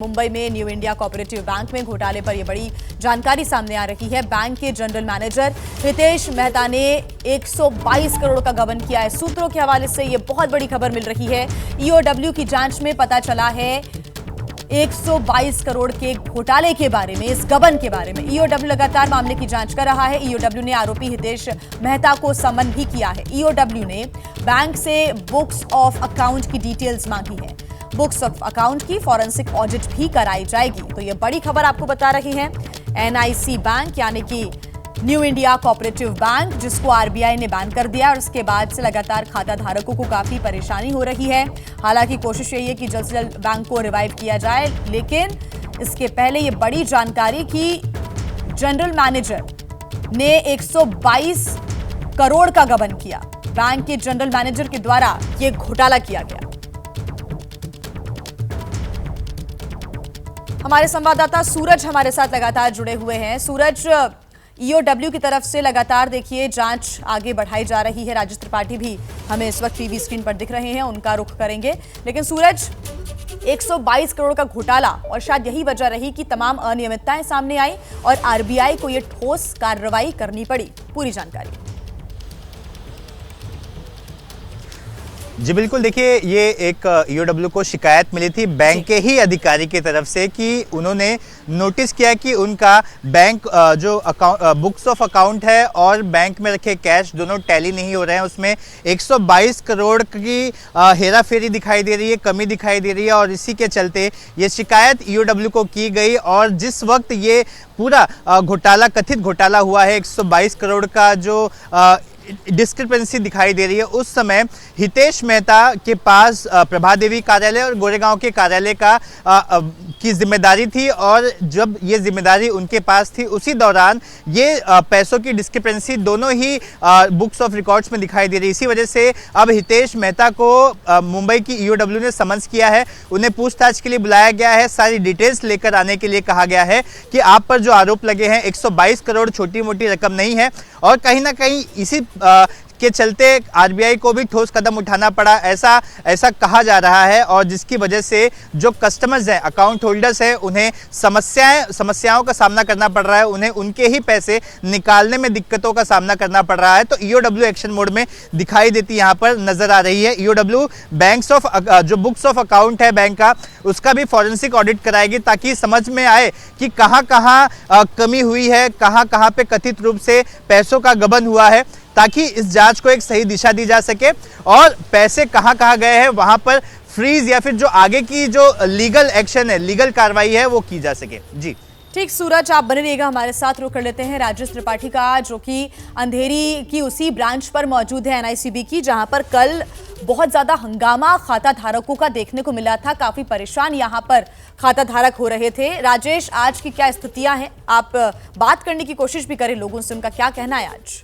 मुंबई में new India cooperative bank में घोटाले पर यह बड़ी जानकारी सामने आ रही है। बैंक के जनरल मैनेजर हितेश मेहता ने 122 करोड़ का गबन किया है। सूत्रों के हवाले से यह बहुत बड़ी खबर मिल रही है। ईओडब्ल्यू की जांच में पता चला है 122 करोड़ के घोटाले के बारे में, इस गबन के बारे में। ईओडब्ल्यू लगातार मामले की जांच कर रहा है। ईओडब्ल्यू ने आरोपी हितेश मेहता को समन भी किया है। ईओडब्ल्यू ने बैंक से बुक्स ऑफ अकाउंट की डिटेल्स मांगी है। बुक्स ऑफ अकाउंट की फॉरेंसिक ऑडिट भी कराई जाएगी। तो ये बड़ी खबर आपको बता रही है। एनआईसी बैंक यानी कि न्यू इंडिया कोऑपरेटिव बैंक, जिसको आरबीआई ने बैन कर दिया और उसके बाद से लगातार खाता धारकों को काफी परेशानी हो रही है। हालांकि कोशिश यही है कि जल्द से जल्द बैंक को रिवाइव किया जाए, लेकिन इसके पहले ये बड़ी जानकारी कि जनरल मैनेजर ने 122 करोड़ का गबन किया। बैंक के जनरल मैनेजर के द्वारा यह घोटाला किया गया। हमारे संवाददाता सूरज हमारे साथ लगातार जुड़े हुए हैं। सूरज, ईओडब्ल्यू की तरफ से लगातार देखिए जांच आगे बढ़ाई जा रही है। राजेश त्रिपाठी भी हमें इस वक्त टीवी स्क्रीन पर दिख रहे हैं, उनका रुख करेंगे। लेकिन सूरज, 122 करोड़ का घोटाला और शायद यही वजह रही कि तमाम अनियमितताएं सामने आई और आरबीआई को यह ठोस कार्रवाई करनी पड़ी। पूरी जानकारी। जी बिल्कुल, देखिए ये एक ईओडब्ल्यू को शिकायत मिली थी बैंक के ही अधिकारी की तरफ से कि उन्होंने नोटिस किया कि उनका बैंक जो अकाउंट बुक्स ऑफ अकाउंट है और बैंक में रखे कैश दोनों टैली नहीं हो रहे हैं। उसमें 122 करोड़ की हेरा फेरी दिखाई दे रही है, कमी दिखाई दे रही है और इसी के चलते ये शिकायत ईओडब्ल्यू को की गई। और जिस वक्त ये पूरा घोटाला, कथित घोटाला हुआ है, 122 करोड़ का जो डिस्क्रिपेंसी दिखाई दे रही है, उस समय हितेश मेहता के पास प्रभा देवी कार्यालय और गोरेगांव के कार्यालय की जिम्मेदारी थी। और जब ये जिम्मेदारी उनके पास थी, उसी दौरान ये पैसों की डिस्क्रिपेंसी दोनों ही बुक्स ऑफ रिकॉर्ड्स में दिखाई दे रही। इसी वजह से अब हितेश मेहता को मुंबई की ईओडब्ल्यू ने समन्स किया है। उन्हें पूछताछ के लिए बुलाया गया है। सारी डिटेल्स लेकर आने के लिए कहा गया है कि आप पर जो आरोप लगे हैं 122 करोड़ छोटी मोटी रकम नहीं है। और कहीं ना कहीं इसी के चलते आरबीआई को भी ठोस कदम उठाना पड़ा, ऐसा कहा जा रहा है। और जिसकी वजह से जो कस्टमर्स हैं, अकाउंट होल्डर्स हैं, उन्हें समस्याओं का सामना करना पड़ रहा है। उन्हें उनके ही पैसे निकालने में दिक्कतों का सामना करना पड़ रहा है। तो ईओडब्ल्यू एक्शन मोड में दिखाई देती यहाँ पर नजर आ रही है। ईओडब्ल्यू बैंक्स ऑफ जो बुक्स ऑफ अकाउंट है बैंक का, उसका भी फॉरेंसिक ऑडिट कराएगी ताकि समझ में आए कि कहाँ कमी हुई है, कहाँ पे कथित रूप से पैसों का गबन हुआ है, ताकि इस जांच को एक सही दिशा दी जा सके और पैसे कहाँ गए हैं वहां पर फ्रीज या फिर जो आगे की जो लीगल एक्शन है, लीगल कार्रवाई है, वो की जा सके। जी ठीक सूरज, आप बने रहिएगा हमारे साथ। रुक कर लेते हैं राजेश त्रिपाठी का, जो कि अंधेरी की उसी ब्रांच पर मौजूद है एनआईसीबी की, जहां पर कल बहुत ज्यादा हंगामा खाता धारकों का देखने को मिला था। काफी परेशान यहां पर खाता धारक हो रहे थे। राजेश, आज की क्या स्थितियां हैं? आप बात करने की कोशिश भी करें लोगों से, उनका क्या कहना है आज?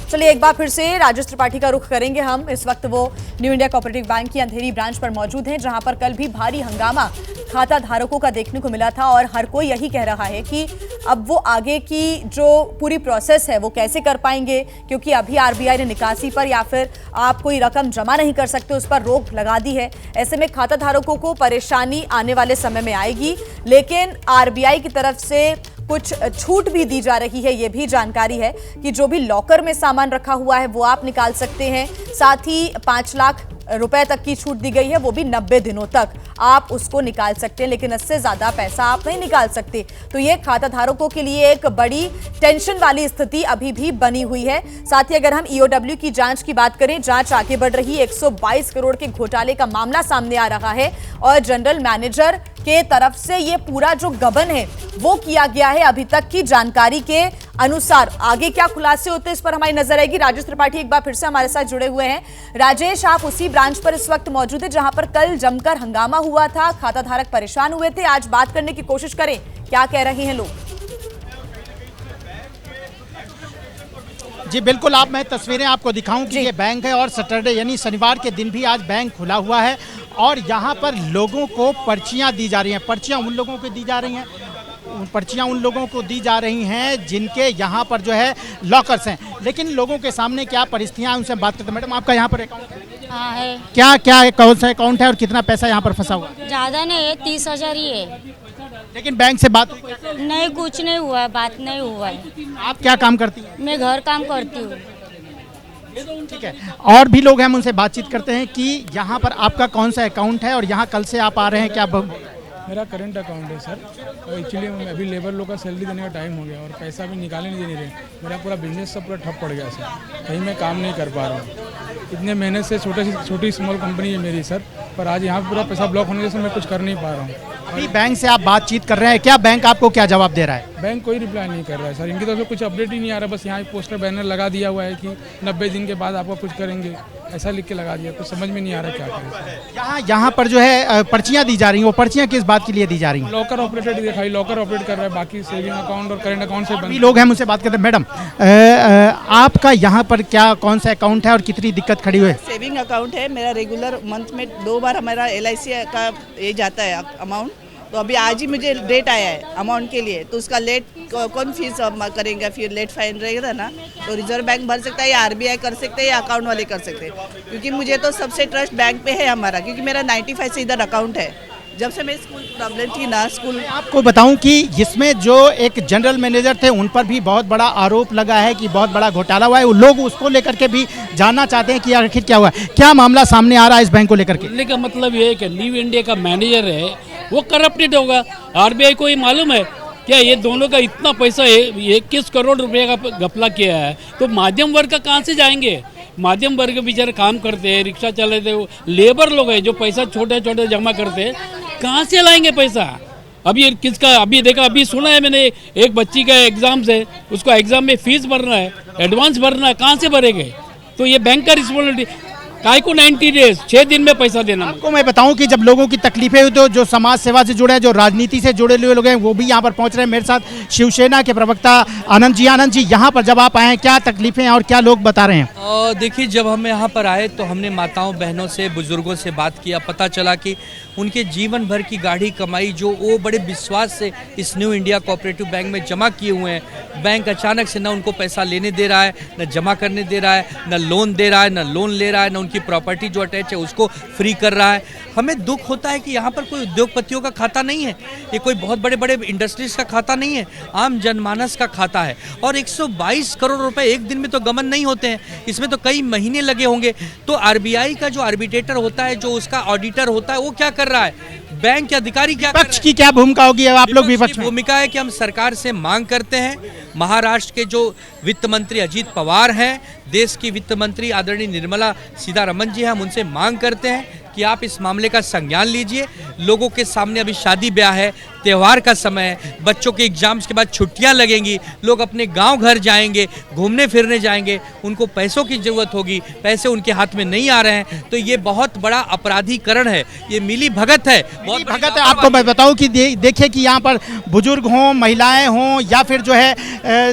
चलिए एक बार फिर से राजेश त्रिपाठी का रुख करेंगे हम। इस वक्त वो न्यू इंडिया कोऑपरेटिव बैंक की अंधेरी ब्रांच पर मौजूद हैं, जहां पर कल भी भारी हंगामा खाता धारकों का देखने को मिला था। और हर कोई यही कह रहा है कि अब वो आगे की जो पूरी प्रोसेस है वो कैसे कर पाएंगे, क्योंकि अभी आरबीआई ने निकासी पर या फिर आप कोई रकम जमा नहीं कर सकते उस पर रोक लगा दी है। ऐसे में खाता धारकों को परेशानी आने वाले समय में आएगी, लेकिन आरबीआई की तरफ से कुछ छूट भी दी जा रही है। यह भी जानकारी है कि जो भी लॉकर में सामान रखा हुआ है वो आप निकाल सकते हैं। साथ ही 5 लाख रुपए तक की छूट दी गई है, वो भी 90 दिनों तक आप उसको निकाल सकते हैं, लेकिन इससे ज्यादा पैसा आप नहीं निकाल सकते। तो ये खाता धारकों के लिए एक बड़ी टेंशन वाली स्थिति अभी भी बनी हुई है। साथ ही अगर हम ईओडब्ल्यू की जांच की बात करें, जांच आगे बढ़ रही है। 122 करोड़ के घोटाले का मामला सामने आ रहा है और जनरल मैनेजर के तरफ से ये पूरा जो गबन है वो किया गया है। अभी तक की जानकारी के अनुसार आगे क्या खुलासे होते हैं इस पर हमारी नजर आएगी। राजेश त्रिपाठी एक बार फिर से हमारे साथ जुड़े हुए हैं। राजेश, आप उसी ब्रांच पर इस वक्त मौजूद है जहां पर कल जमकर हंगामा हुआ था, खाता धारक परेशान हुए थे। आज बात करने की कोशिश करें, क्या कह रहे हैं लोग? जी बिल्कुल, मैं तस्वीरें आपको दिखाऊं कि ये बैंक है और सैटरडे यानी शनिवार के दिन भी आज बैंक खुला हुआ है और यहाँ पर लोगों को पर्चियाँ दी जा रही हैं। पर्चियाँ उन लोगों को दी जा रही हैं पर्चियां उन लोगों को दी जा रही हैं जिनके यहाँ पर जो है लॉकर्स हैं। लेकिन लोगों के सामने क्या परिस्थितियाँ, उनसे बात करते हैं। मैडम, आपका यहाँ पर अकाउंट है? हाँ है। क्या क्या है, कौन सा अकाउंट है और कितना पैसा यहाँ पर फंसा हुआ है? ज़्यादा नहीं है, 30,000 ही है। लेकिन बैंक से बात हुई क्या? नहीं, कुछ नहीं हुआ है, बात नहीं हुआ है। आप क्या काम करती हैं? मैं घर काम करती हूँ। ठीक है, और भी लोग हैं, हम उनसे बातचीत करते हैं कि यहाँ पर आपका कौन सा अकाउंट है और यहाँ कल से आप आ रहे हैं क्या? मेरा करंट अकाउंट है सर, और एक्चुअली अभी लेबर लोग का सैलरी देने का टाइम हो गया और पैसा भी निकाले नहीं दे रहे। मेरा पूरा बिजनेस सब पूरा ठप पड़ गया सर, कहीं मैं काम नहीं कर पा रहा हूँ। इतने महीने से छोटी स्मॉल कंपनी है मेरी सर, पर आज यहाँ पूरा पैसा ब्लॉक होने से मैं कुछ कर नहीं पा रहा हूँ। अभी बैंक से आप बातचीत कर रहे हैं, क्या बैंक आपको क्या जवाब दे रहा है? बैंक कोई रिप्लाई नहीं कर रहा है सर, इनकी तरफ से कुछ अपडेट ही नहीं आ रहा। बस यहाँ एक पोस्टर बैनर लगा दिया हुआ है कि 90 दिन के बाद आपको कुछ करेंगे, ऐसा लिख के लगा दिया। कुछ समझ में नहीं आ रहा क्या करें। यहाँ पर जो है पर्चियाँ दी जा रही हैं, वो पर्चियाँ किस बात के लिए दी जा रही हैं? लॉकर ऑपरेटेड दिखाई, लॉकर ऑपरेट कर रहा है, बाकी सेविंग अकाउंट और करंट अकाउंट से भी लोग हैं, मुझसे बात करते हैं। मैडम, आपका यहाँ पर क्या कौन सा अकाउंट है और कितनी दिक्कत खड़ी हुई है? सेविंग अकाउंट है मेरा। रेगुलर मंथ में 2 बार हमारा LIC का ये जाता है अमाउंट। तो अभी आज ही मुझे डेट आया है अमाउंट के लिए, तो उसका लेट कौन फीस करेंगे? फिर लेट फाइन रहेगा ना, तो रिजर्व बैंक भर सकता है या RBI कर सकते हैं या अकाउंट वाले कर सकते हैं। क्योंकि मुझे तो सबसे ट्रस्ट बैंक पे है हमारा, क्योंकि मेरा 95 से इधर अकाउंट है। जब से मैं स्कूल प्रॉब्लम थी ना, स्कूल आपको बताऊं कि इसमें जो एक जनरल मैनेजर थे उन पर भी बहुत बड़ा आरोप लगा है कि बहुत बड़ा घोटाला हुआ है। वो लोग उसको लेकर के भी जानना चाहते हैं कि आखिर क्या हुआ है, क्या मामला सामने आ रहा है इस बैंक को लेकर के? बोलने का मतलब ये है कि न्यू इंडिया का मैनेजर है वो करप्टेड होगा। RBI को ये मालूम है क्या ये दोनों का इतना पैसा है, 21 करोड़ रुपए का घपला किया है, तो मध्यम वर्ग का कहाँ से जाएंगे? मध्यम वर्ग बेचारे काम करते हैं, रिक्शा चलाते हैं, लेबर लोग हैं जो पैसा छोटे छोटे जमा करते हैं, कहाँ से लाएंगे पैसा? अभी किसका अभी देखा, अभी सुना है मैंने, एक बच्ची का एग्जाम्स है, उसको एग्जाम में फीस भरना है, एडवांस भरना है, कहाँ से भरेंगे? तो ये बैंक का रिस्पॉन्सिबिलिटी। काय को 90 डेज 6 दिन में पैसा देना। आपको मैं बताऊं कि जब लोगों की तकलीफें हुई तो जो समाज सेवा से जुड़े हैं, जो राजनीति से जुड़े हुए लोग हैं, वो भी यहाँ पर पहुँच रहे हैं। मेरे साथ शिवसेना के प्रवक्ता आनंद जी, यहाँ पर जब आप आए हैं क्या तकलीफें हैं और क्या लोग बता रहे हैं? देखिए, जब हम यहाँ पर आए तो हमने माताओं बहनों से, बुजुर्गों से बात किया। पता चला कि उनके जीवन भर की गाढ़ी कमाई जो वो बड़े विश्वास से इस न्यू इंडिया कोऑपरेटिव बैंक में जमा किए हुए हैं, बैंक अचानक से न उनको पैसा लेने दे रहा है, न जमा करने दे रहा है, न लोन दे रहा है, न लोन ले रहा है, न उनकी प्रॉपर्टी जो अटैच है उसको फ्री कर रहा है। हमें दुख होता है कि यहाँ पर कोई उद्योगपतियों का खाता नहीं है, ये कोई बहुत बड़े बड़े इंडस्ट्रीज का खाता नहीं है, आम जनमानस का खाता है। और 122 करोड़ रुपए एक दिन में तो गमन नहीं होते हैं, इसमें तो कई महीने लगे होंगे। तो RBI का जो आर्बिट्रेटर होता है, जो उसका ऑडिटर होता है, वो क्या कर रहा है? बैंक के अधिकारी क्या कर रहे हैं? विपक्ष की क्या भूमिका होगी? आप लोग विपक्ष में। भूमिका है कि हम सरकार से मांग करते हैं। महाराष्ट्र के जो वित्त मंत्री अजीत पवार हैं, देश की वित्त मंत्री आदरणीय निर्मला सीतारमण जी हैं, हम उनसे मांग करते हैं कि आप इस मामले का संज्ञान लीजिए। लोगों के सामने अभी शादी ब्याह है, त्यौहार का समय है, बच्चों के एग्जाम्स के बाद छुट्टियां लगेंगी, लोग अपने गांव घर जाएंगे, घूमने फिरने जाएंगे, उनको पैसों की जरूरत होगी, पैसे उनके हाथ में नहीं आ रहे हैं, तो ये बहुत बड़ा अपराधीकरण है, ये मिली भगत है, बहुत भगत है। आपको मैं बताऊं कि देखिए कि यहाँ पर बुजुर्ग हों, महिलाएं हों या फिर जो है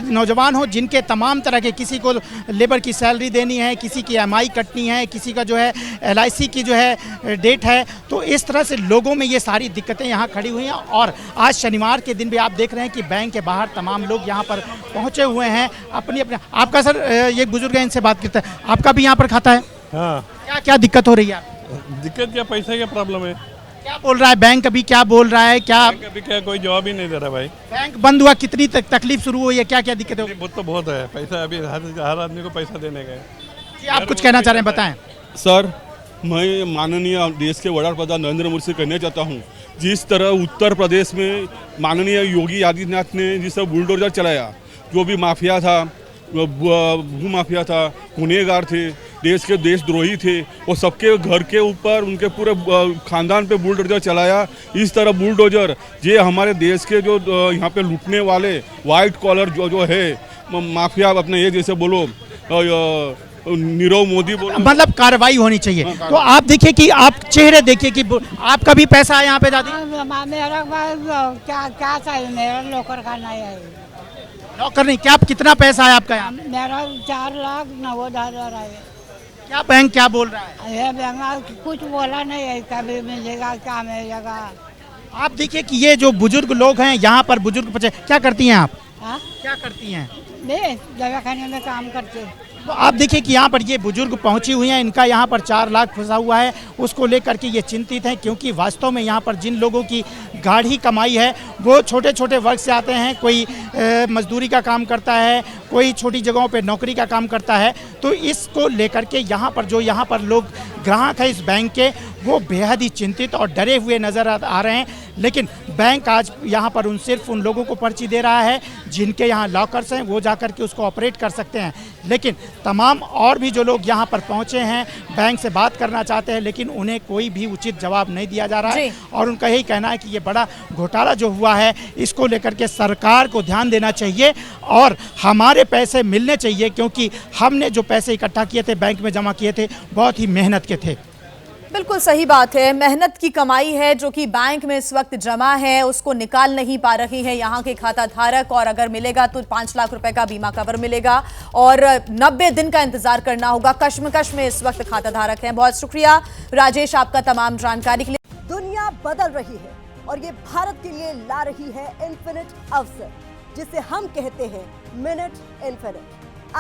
नौजवान हो, जिनके तमाम तरह के, किसी को लेबर की सैलरी देनी है, किसी की EMI कटनी है, किसी का जो है LIC की जो है डेट है, तो इस तरह से लोगों में ये सारी दिक्कतें यहाँ खड़ी हुई हैं। और आज शनिवार के दिन भी आप देख रहे हैं कि बैंक के बाहर तमाम लोग यहाँ पर पहुँचे हुए हैं अपनी अपने। आपका सर ये बुजुर्ग है, इनसे बात करते हैं, आपका भी यहाँ पर खाता है? हाँ। क्या क्या दिक्कत हो रही है? दिक्कत क्या, पैसे का प्रॉब्लम है। क्या बोल रहा है बैंक? अभी क्या बोल रहा है? क्या अभी क्या कोई जवाब ही नहीं दे रहा भाई। बैंक बंद हुआ, कितनी तकलीफ शुरू हुई है, क्या क्या दिक्कत होगी? बहुत तो बहुत है, पैसा अभी हर आदमी को पैसा देने का है। जी, आप कुछ कहना चाह रहे हैं, बताएं। सर, मैं माननीय देश के वड़ा प्रधान नरेंद्र मोदी से कहना चाहता हूं, जिस तरह उत्तर प्रदेश में माननीय योगी आदित्यनाथ ने जिस तरह बुलडोजर चलाया, जो भी माफिया था, भू माफिया था, गुनहगार थे, देश के देशद्रोही थे, वो सबके घर के ऊपर, उनके पूरे खानदान पे बुलडोजर चलाया। इस तरह बुलडोजर ये हमारे देश के जो यहाँ पे लूटने वाले वाइट कॉलर जो है माफिया, अपने ये जैसे बोलो नीरव मोदी बोलो, मतलब कार्रवाई होनी चाहिए। तो आप देखिए कि आप चेहरे देखिए कि आपका भी पैसा है यहाँ पे दादी? मेरा क्या क्या चाहिए, मेरा लोकर खाना है। नौकर नहीं, क्या कितना पैसा है आपका यहाँ? मेरा 4,90,000 है। क्या बैंक क्या बोल रहा है? ये बैंक कुछ बोला नहीं है, कभी मिलेगा क्या मिलेगा। आप देखिए कि ये जो बुजुर्ग लोग हैं यहाँ पर, बुजुर्ग बच्चे, क्या करती हैं आप? हाँ? क्या करती हैं? दवाखाने में काम करते। तो आप देखिए कि यहाँ पर ये बुजुर्ग पहुंची हुई हैं, इनका यहाँ पर 4 लाख फंसा हुआ है, उसको लेकर के ये चिंतित हैं, क्योंकि वास्तव में यहाँ पर जिन लोगों की गाढ़ी कमाई है वो छोटे छोटे वर्ग से आते हैं। कोई मजदूरी का काम करता है, कोई छोटी जगहों पे नौकरी का काम करता है। तो इसको लेकर के यहाँ पर लोग ग्राहक हैं इस बैंक के, वो बेहद ही चिंतित और डरे हुए नज़र आ रहे हैं। लेकिन बैंक आज यहाँ पर सिर्फ उन लोगों को पर्ची दे रहा है जिनके यहाँ लॉकर्स हैं, वो जाकर के उसको ऑपरेट कर सकते हैं। लेकिन तमाम और भी जो लोग यहाँ पर पहुँचे हैं, बैंक से बात करना चाहते हैं, लेकिन उन्हें कोई भी उचित जवाब नहीं दिया जा रहा है। और उनका यही कहना है कि ये बड़ा घोटाला जो हुआ है, इसको लेकर के सरकार को ध्यान देना चाहिए और हमारे पैसे मिलने चाहिए, क्योंकि हमने जो पैसे इकट्ठा किए थे, बैंक में जमा किए थे, बहुत ही मेहनत के थे। बिल्कुल सही बात है। मेहनत की कमाई है जो कि बैंक में इस वक्त जमा है, उसको निकाल नहीं पा रही है यहाँ के खाता धारक। और अगर मिलेगा तो 5 लाख रुपए का बीमा कवर मिलेगा और 90 दिन का इंतजार करना होगा। कश्मकश में इस वक्त खाता धारक हैं। बहुत शुक्रिया राजेश आपका तमाम जानकारी के लिए। दुनिया बदल रही है और ये भारत के लिए ला रही है इन्फिनिट अवसर, जिसे हम कहते हैं minute infinite.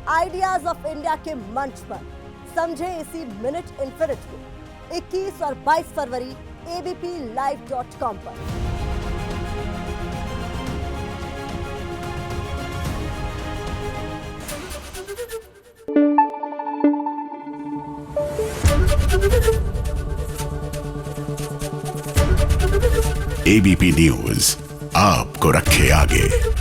Ideas of India के मंच पर समझे इसी मिनट इन्फिनिट को 21 और 22 फरवरी abplive.com पर। ABP न्यूज आपको रखे आगे।